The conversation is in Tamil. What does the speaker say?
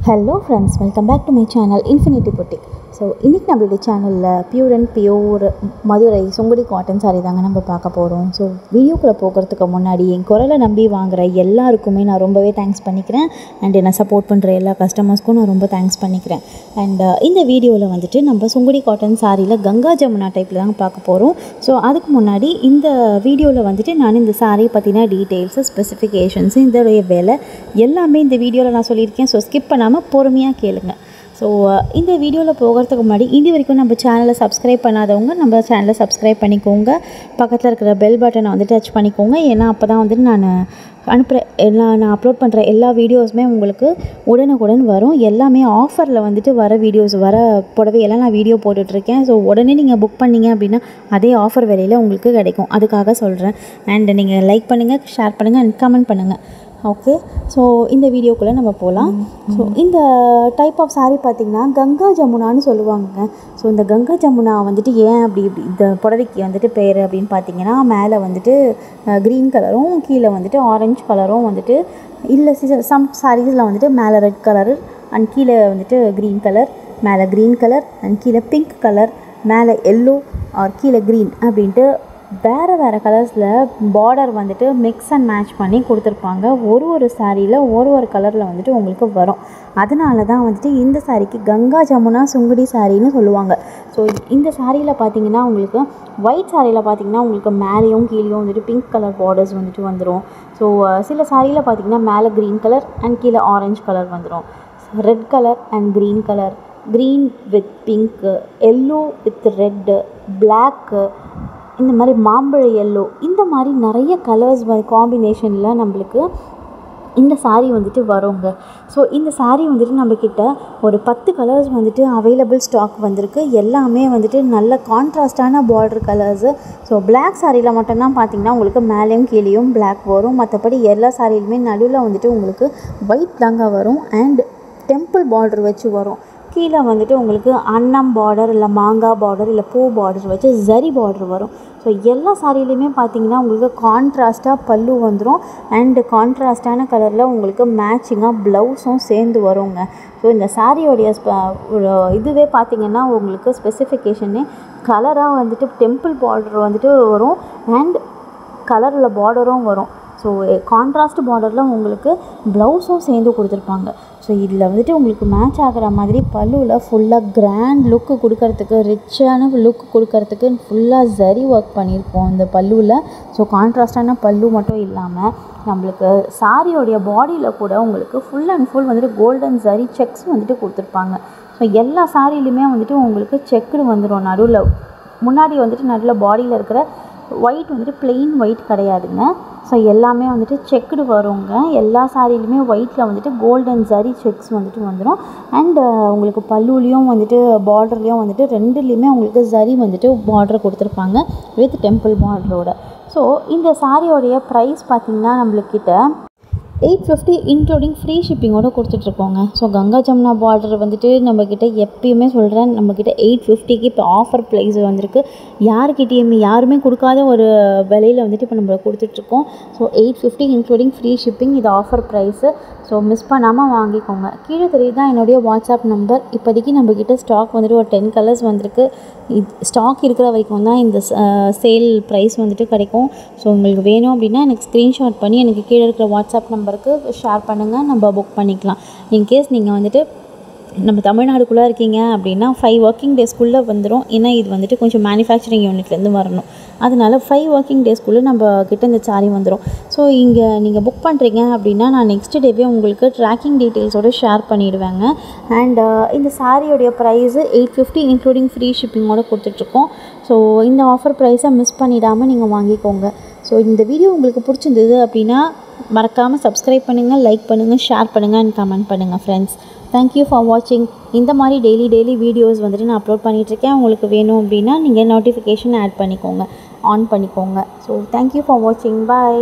Hello friends, welcome back to my channel Infinity Boutique. So இன்றைக்கி நம்மளோட சேனலில் பியூர் மதுரை சுங்குடி காட்டன் சாரீ தாங்க நம்ம பார்க்க போகிறோம். ஸோ வீடியோக்குள்ளே போகிறதுக்கு முன்னாடி என் குரலை நம்பி வாங்குகிற எல்லாருக்குமே நான் ரொம்பவே தேங்க்ஸ் பண்ணிக்கிறேன். அண்ட் என்னை சப்போர்ட் பண்ணுற எல்லா கஸ்டமர்ஸ்க்கும் நான் ரொம்ப தேங்க்ஸ் பண்ணிக்கிறேன். அண்ட் இந்த வீடியோவில் வந்துட்டு நம்ம சுங்குடி காட்டன் சாரியில் கங்கா ஜமுனா டைப்பில் தாங்க பார்க்க போகிறோம். ஸோ அதுக்கு முன்னாடி இந்த வீடியோவில் வந்துட்டு நான் இந்த சாரியை பற்றின டீட்டெயில்ஸு, ஸ்பெசிஃபிகேஷன்ஸு, இதோடைய விலை எல்லாமே இந்த வீடியோவில் நான் சொல்லியிருக்கேன். ஸோ ஸ்கிப் பண்ணாமல் பொறுமையாக கேளுங்க. ஸோ இந்த வீடியோவில் போகிறதுக்கு முன்னாடி இது வரைக்கும் நம்ம சேனலை சப்ஸ்கிரைப் பண்ணாதவங்க நம்ம சேனலை சப்ஸ்கிரைப் பண்ணிக்கோங்க. பக்கத்தில் இருக்கிற பெல் பட்டனை வந்து டச் பண்ணிக்கோங்க. ஏன்னா அப்போ தான் வந்துட்டு நான் அப்லோட் பண்ணுற எல்லா வீடியோஸுமே உங்களுக்கு உடனுக்குடன் வரும். எல்லாமே ஆஃபரில் வந்துட்டு வர வீடியோஸ், வர புடவையெல்லாம் நான் வீடியோ போட்டுட்ருக்கேன். ஸோ உடனே நீங்கள் புக் பண்ணிங்க அப்படின்னா அதே ஆஃபர் விலையில் உங்களுக்கு கிடைக்கும். அதுக்காக சொல்கிறேன். அண்ட் நீங்கள் லைக் பண்ணுங்கள், ஷேர் பண்ணுங்கள் அண்ட் கமெண்ட் பண்ணுங்கள். ஓகே, ஸோ இந்த வீடியோக்குள்ளே நம்ம போகலாம். ஸோ இந்த டைப் ஆஃப் சாரீ பார்த்திங்கன்னா கங்கா ஜமுனான்னு சொல்லுவாங்க. ஸோ இந்த கங்கா ஜமுனா வந்துட்டு ஏன் அப்படி இந்த புடவைக்கு வந்துட்டு பேர் அப்படின்னு பார்த்தீங்கன்னா, மேலே வந்துட்டு க்ரீன் கலரும் கீழே வந்துட்டு ஆரஞ்சு கலரும் வந்துட்டு இல்லை, சம் சாரீஸில் வந்துட்டு மேலே ரெட் கலரு அண்ட் கீழே வந்துட்டு க்ரீன் கலர், மேலே க்ரீன் கலர் அண்ட் கீழே பிங்க் கலர், மேலே எல்லோ ஆர் கீழே க்ரீன் அப்படின்ட்டு வேறு கலர்ஸில் பார்டர் வந்துட்டு மிக்ஸ் அண்ட் மேட்ச் பண்ணி கொடுத்துருப்பாங்க. ஒரு சாரியில் ஒரு கலரில் வந்துட்டு உங்களுக்கு வரும். அதனால தான் வந்துட்டு இந்த சாரிக்கு கங்கா ஜமுனா சுங்குடி சாரின்னு சொல்லுவாங்க. ஸோ இந்த சாரியில் பார்த்தீங்கன்னா உங்களுக்கு ஒயிட் சாரியில் பார்த்தீங்கன்னா உங்களுக்கு மேலேயும் கீழேயும் வந்துட்டு பிங்க் கலர் பார்டர்ஸ் வந்துட்டு வந்துடும். ஸோ சில சாரியில் பார்த்தீங்கன்னா மேலே க்ரீன் கலர் அண்ட் கீழே ஆரஞ்சு கலர் வந்துடும். Red colour and green colour, green with pink, yellow with red, black, இந்த மாதிரி மாம்பழ எல்லோ, இந்த மாதிரி நிறைய கலர்ஸ் காம்பினேஷனில் நம்மளுக்கு இந்த சாரீ வந்துட்டு வருங்க. ஸோ இந்த சாரீ வந்துட்டு நம்மக்கிட்ட ஒரு 10 கலர்ஸ் வந்துட்டு அவைலபிள் ஸ்டாக் வந்திருக்கு. எல்லாமே வந்துட்டு நல்ல கான்ட்ராஸ்டான பார்டர் கலர்ஸு. ஸோ பிளாக் சாரியில் மட்டும்தான் பார்த்திங்கன்னா உங்களுக்கு மேலேயும் கீழேயும் பிளாக் வரும். மற்றபடி எல்லா சாரியிலுமே நடுவில் வந்துட்டு உங்களுக்கு ஒயிட் தாங்க வரும். அண்ட் டெம்பிள் பார்டர் வச்சு வரும். கீழே வந்துட்டு உங்களுக்கு அன்னம் பார்டர், இல்லை மாங்காய் பார்டர், இல்லை பூ பார்டர் வச்சு ஜரி பார்டர் வரும். ஸோ எல்லா சாரிலையுமே பார்த்தீங்கன்னா உங்களுக்கு கான்ட்ராஸ்ட்டாக பல்லு வந்துடும். அண்டு கான்ட்ராஸ்டான கலரில் உங்களுக்கு மேட்சிங்காக ப்ளவுஸும் சேர்ந்து வருங்க. ஸோ இந்த சாரியோடைய இதுவே பார்த்திங்கன்னா உங்களுக்கு ஸ்பெசிஃபிகேஷனே கலராக வந்துட்டு டெம்பிள் பார்டர் வந்துட்டு வரும் அண்ட் கலரில் பார்டரும் வரும். ஸோ கான்ட்ராஸ்ட் பார்டரில் உங்களுக்கு ப்ளவுஸும் சேர்ந்து கொடுத்துருப்பாங்க. ஸோ இதில் வந்துட்டு உங்களுக்கு மேட்ச் ஆகிற மாதிரி பல்லுவில் ஃபுல்லாக கிராண்ட் லுக்கு கொடுக்கறதுக்கு, ரிச்சான லுக் கொடுக்கறதுக்கு ஃபுல்லாக ஜரி ஒர்க் பண்ணியிருப்போம் இந்த பல்லுவில். ஸோ கான்ட்ராஸ்டான பல்லு மட்டும் இல்லாமல் நம்மளுக்கு சாரியோடைய பாடியில் கூட உங்களுக்கு ஃபுல் அண்ட் ஃபுல் வந்துட்டு கோல்டன் ஜரி செக்ஸ் வந்துட்டு கொடுத்துருப்பாங்க. ஸோ எல்லா சாரிலையுமே வந்துட்டு உங்களுக்கு செக்குடு வந்துடும். நடுவில் முன்னாடி வந்துட்டு நடுவில் பாடியில் இருக்கிற ஒயிட் வந்துட்டு பிளெயின் ஒயிட் கிடையாதுங்க. ஸோ எல்லாமே வந்துட்டு செக்குடு வருங்க. எல்லா சாரிலையுமே ஒயிட்டில் வந்துட்டு கோல்டன் ஜரி செக்ஸ் வந்துட்டு வந்துடும். அண்டு உங்களுக்கு பல்லுலேயும் வந்துட்டு பார்டர்லேயும் வந்துட்டு ரெண்டுலேயுமே உங்களுக்கு ஜரி வந்துட்டு பார்டர் கொடுத்துருப்பாங்க வித் டெம்பிள் பார்டரோட. ஸோ இந்த சாரியோடைய ப்ரைஸ் பார்த்திங்கன்னா நம்மளுக்கிட்ட 850 இன்க்ளூடிங் ஃப்ரீ ஷிப்பிங்கோடு கொடுத்துட்ருக்கோங்க. ஸோ கங்கா ஜமுனா பார்டர் வந்துட்டு நம்மக்கிட்ட எப்பயுமே சொல்கிறேன், நம்மக்கிட்ட 850க்கு இப்போ ஆஃபர் ப்ரைஸ் வந்திருக்கு. யாருமே கொடுக்காத ஒரு விலையில் வந்துட்டு இப்போ நம்ம கொடுத்துட்ருக்கோம். ஸோ 850 இன்க்ளூடிங் ஃப்ரீ ஷிப்பிங், இது ஆஃபர் ப்ரைஸு. ஸோ மிஸ் பண்ணாமல் வாங்கிக்கோங்க. கீழே தெரியுது தான் என்னுடைய வாட்ஸ்அப் நம்பர். இப்போதைக்கு நம்மக்கிட்ட ஸ்டாக் வந்துட்டு ஒரு 10 கலர்ஸ் வந்திருக்கு. ஸ்டாக் இருக்கிற வரைக்கும் தான் இந்த சேல் ப்ரைஸ் வந்துட்டு கிடைக்கும். ஸோ உங்களுக்கு வேணும் அப்படின்னா எனக்கு ஸ்க்ரீன்ஷாட் பண்ணி எனக்கு கீழே இருக்கிற வாட்ஸ்அப் நம்பருக்கு ஷேர் பண்ணுங்கள், நம்ம புக் பண்ணிக்கலாம். இன்கேஸ் நீங்கள் வந்துட்டு நம்ம தமிழ்நாடுக்குள்ளே இருக்கீங்க அப்படின்னா 5 ஒர்க்கிங் டேஸ்க்குள்ளே வந்துடும். ஏன்னா இது வந்துட்டு கொஞ்சம் மேனுஃபேக்சரிங் யூனிட்லேருந்து வரணும். அதனால் 5 ஒர்க்கிங் டேஸ்க்குள்ளே நம்ம கிட்ட இந்த சாரி வந்துடும். ஸோ இங்கே நீங்கள் புக் பண்ணுறீங்க அப்படின்னா நான் நெக்ஸ்ட் டேவே உங்களுக்கு ட்ராக்கிங் டீட்டெயில்ஸோடு ஷேர் பண்ணிவிடுவேங்க. அண்ட் இந்த சாரியோடைய ப்ரைஸு 850 இன்க்ளூடிங் ஃப்ரீ ஷிப்பிங்கோடு கொடுத்துட்ருக்கோம். ஸோ இந்த ஆஃபர் ப்ரைஸை மிஸ் பண்ணிடாமல் நீங்கள் வாங்கிக்கோங்க. ஸோ இந்த வீடியோ உங்களுக்கு பிடிச்சிருந்தது அப்படின்னா மறக்காமல் சப்ஸ்கிரைப் பண்ணுங்கள், லைக் பண்ணுங்கள், ஷேர் பண்ணுங்கள் அண்ட் கமெண்ட் பண்ணுங்கள் ஃப்ரெண்ட்ஸ். தேங்க்யூ ஃபார் வாட்சிங். இந்த மாதிரி டெய்லி வீடியோஸ் வந்துட்டு நான் அப்லோட் பண்ணிகிட்ருக்கேன். உங்களுக்கு வேணும் அப்படின்னா நீங்கள் நோட்டிஃபிகேஷன் ஆட் பண்ணிக்கோங்க, ஆன் பண்ணிக்கோங்க. ஸோ தேங்க்யூ ஃபார் வாட்சிங். பாய்.